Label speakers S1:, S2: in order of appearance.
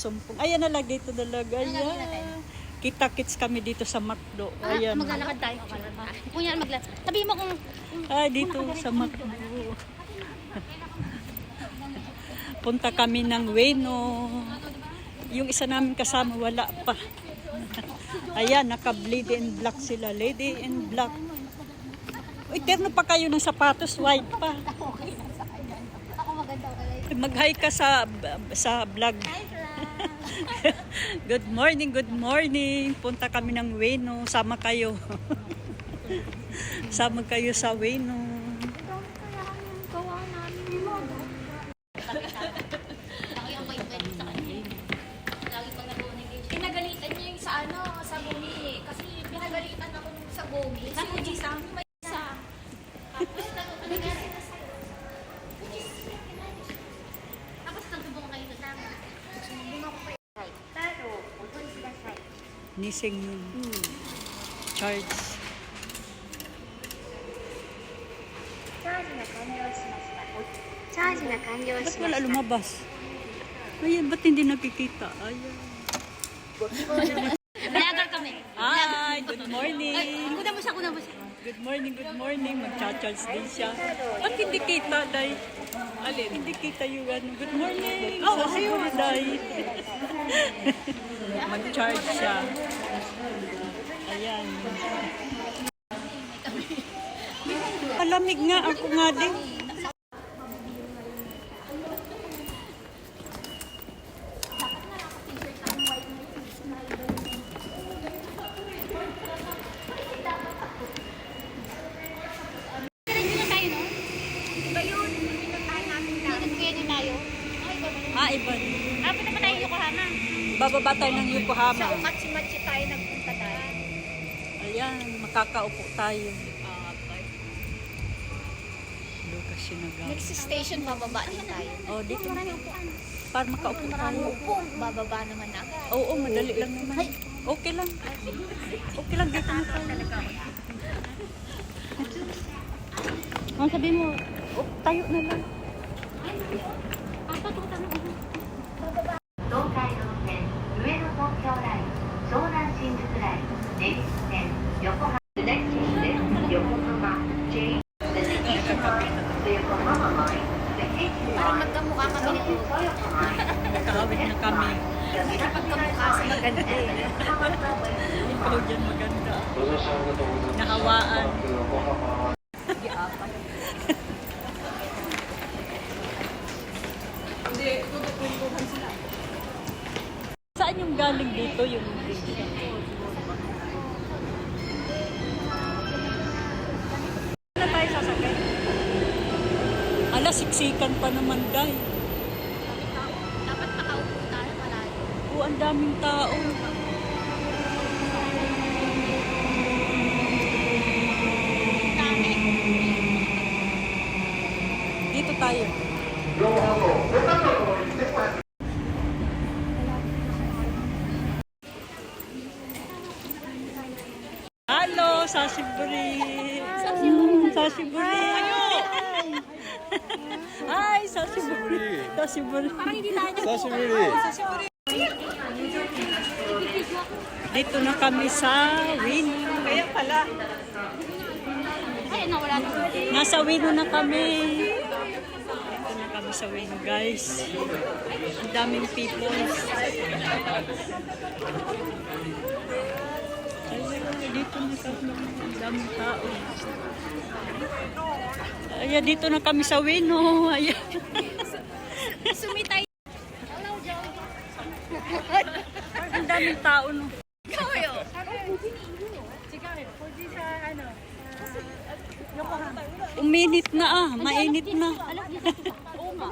S1: Sumpong. Ayan na lang dito talaga. Ayan. Kita-kits kami dito sa McDo. Ayan.
S2: Maglalakad tayo. Kung yan maglalakad. Sabihin mo kung...
S1: Dito sa McDo. Punta kami ng Ueno. Yung isa namin kasama wala pa. Ayan, naka-lady in black sila. Lady in black. Uy, terno pa kayo ng sapatos. White pa.
S2: Ako maganda ka.
S1: Mag-hi ka sa vlog. Good morning, good morning. Punta kami ng Ueno. Sama kayo. Sama kayo sa Ueno.
S2: Pinagalitan niya yung sa ano, sa bumi. Kasi pinagalitan ako sa bumi. Sa Fuji sa may isa. Tapos nangyari na sa'yo. Tapos nagtubong kayo na lang. Sumbong ako kayo. Pero, puton sila sa'yo.
S1: Nising yun. Charge.
S2: Charge na kanyo
S1: Ba't wala lumabas? Ayan, ba't hindi nakikita? Ayan.
S2: Vlogger kami.
S1: Hi, good morning.
S2: Kuna mo siya, kuna mo siya.
S1: Good morning, good morning. Mag-charge din siya. Ba't hindi kita, Day? Alin? Hindi kita yung ano. Good morning. Oh, ayun, Day. Mag-charge siya. Ayan. Malamig nga ako nga din. Iba.
S2: Punta pa tayo Yokohama.
S1: Bababa tayo ng Yokohama.
S2: Sa Umachi-Machi tayo nagpunta tayo.
S1: Ayan, makakaupo tayo. Lucas Sinaga.
S2: Next station, bababa din tayo.
S1: Oh, dito. Para makaupo tayo.
S2: Upo, bababa naman agad.
S1: Oo, madali lang naman. Okay lang. Okay lang dito na tayo.
S2: Ang sabi mo,
S1: Tayo na lang.
S3: 東海道線上野東京ライン湘南新宿ライン根岸線横浜 The next station is Yokohama J. The next line the Yokohama line the H
S2: parang
S3: line
S2: magkamukha kami nito.
S3: Toyota line
S1: Nakahawig na kami.
S2: Pagkamukha sa maganda eh.
S1: Ikaw dyan maganda. Nahawaan. Saan yung galing dito yung Ano tayo sasakay? Ala, siksikan pa naman, Day.
S2: Dapat makaupo tayo malayo.
S1: Oo, ang daming tao.
S2: Dami.
S1: Dito tayo. Hello, Sashiburi. Sashiburi. Hi, Sashiburi. Sashiburi.
S2: Parang hindi tayo.
S4: Sashiburi.
S1: Dito na kami sa Ueno. Kaya pala.
S2: Ay, nawala na.
S1: Nasa Ueno na kami. Dito na kami sa Ueno, guys. Ang daming people. Dito na kami. Ang daming tao. Ayan, dito na kami sa Ueno. Ayan.
S2: Sumitay.
S1: Ang daming tao, no?
S2: Kayo.
S1: Uminit na mainit na.
S2: Oo nga.